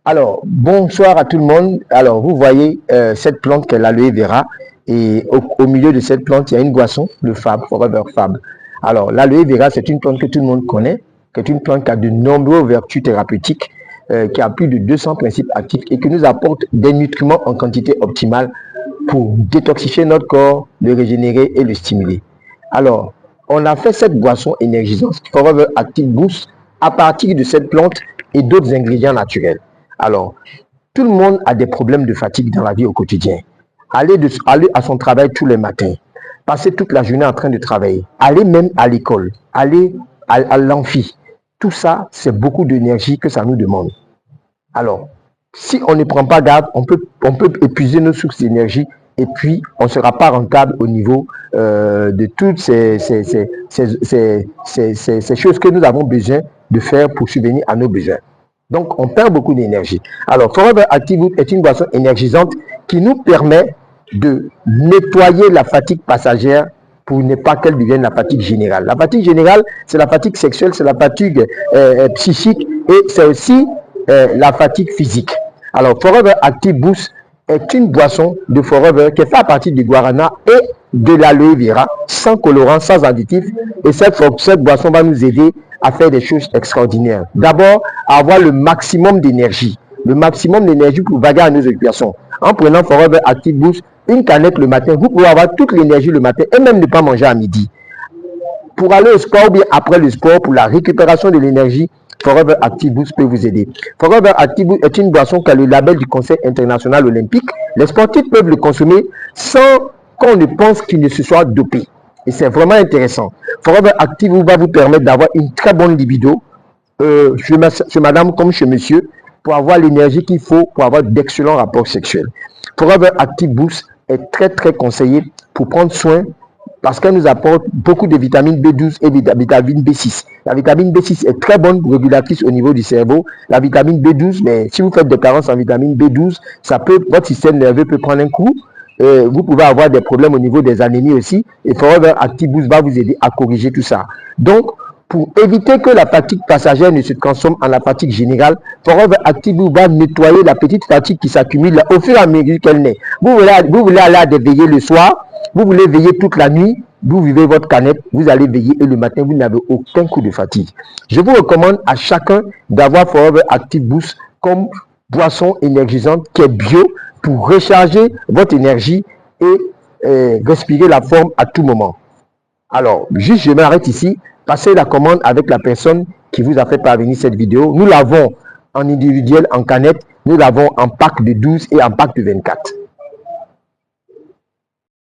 Alors, bonsoir à tout le monde. Alors, vous voyez cette plante qu'est l'aloe vera. Et au milieu de cette plante, il y a une boisson, le Fab, Forever Fab. Alors, l'aloe vera, c'est une plante que tout le monde connaît, qui est une plante qui a de nombreuses vertus thérapeutiques, qui a plus de 200 principes actifs et qui nous apporte des nutriments en quantité optimale pour détoxifier notre corps, le régénérer et le stimuler. Alors, on a fait cette boisson énergisante, Forever Active Boost, à partir de cette plante et d'autres ingrédients naturels. Alors, tout le monde a des problèmes de fatigue dans la vie au quotidien. Aller à son travail tous les matins, passer toute la journée en train de travailler, aller même à l'école, aller à l'amphi, tout ça, c'est beaucoup d'énergie que ça nous demande. Alors, si on ne prend pas garde, on peut épuiser nos sources d'énergie et puis on ne sera pas rentable au niveau de toutes ces choses que nous avons besoin de faire pour subvenir à nos besoins. Donc, on perd beaucoup d'énergie. Alors, Forever Active Boost est une boisson énergisante qui nous permet de nettoyer la fatigue passagère pour ne pas qu'elle devienne la fatigue générale. La fatigue générale, c'est la fatigue sexuelle, c'est la fatigue psychique et c'est aussi la fatigue physique. Alors, Forever Active Boost est une boisson de Forever qui est faite à partir du guarana et de l'aloe vera, sans colorant, sans additif. Et cette boisson va nous aider à faire des choses extraordinaires. D'abord, à avoir le maximum d'énergie. Le maximum d'énergie pour vaguer à nos occupations. En prenant Forever Active Boost, une canette le matin, vous pouvez avoir toute l'énergie le matin et même ne pas manger à midi. Pour aller au sport ou bien après le sport, pour la récupération de l'énergie, Forever Active Boost peut vous aider. Forever Active Boost est une boisson qui a le label du Conseil international olympique. Les sportifs peuvent le consommer sans qu'on ne pense qu'il ne se soit dopé. Et c'est vraiment intéressant. Forever Active Boost va vous permettre d'avoir une très bonne libido, chez madame comme chez monsieur, pour avoir l'énergie qu'il faut pour avoir d'excellents rapports sexuels. Forever Active Boost est très très conseillé pour prendre soin parce qu'elle nous apporte beaucoup de vitamine B12 et de vitamine B6. La vitamine B6 est très bonne régulatrice au niveau du cerveau. La vitamine B12, mais si vous faites des carences en vitamine B12, votre système nerveux peut prendre un coup. Vous pouvez avoir des problèmes au niveau des anémies aussi. Et Forever Active Boost va vous aider à corriger tout ça. Donc, pour éviter que la fatigue passagère ne se transforme en la fatigue générale, Forever Active Boost va nettoyer la petite fatigue qui s'accumule au fur et à mesure qu'elle naît. Vous voulez aller veiller le soir, vous voulez veiller toute la nuit, vous vivez votre canette, vous allez veiller et le matin, vous n'avez aucun coup de fatigue. Je vous recommande à chacun d'avoir Forever Active Boost comme boisson énergisante qui est bio pour recharger votre énergie et respirer la forme à tout moment. Alors, juste je m'arrête ici. Passez la commande avec la personne qui vous a fait parvenir cette vidéo. Nous l'avons en individuel, en canette. Nous l'avons en pack de 12 et en pack de 24.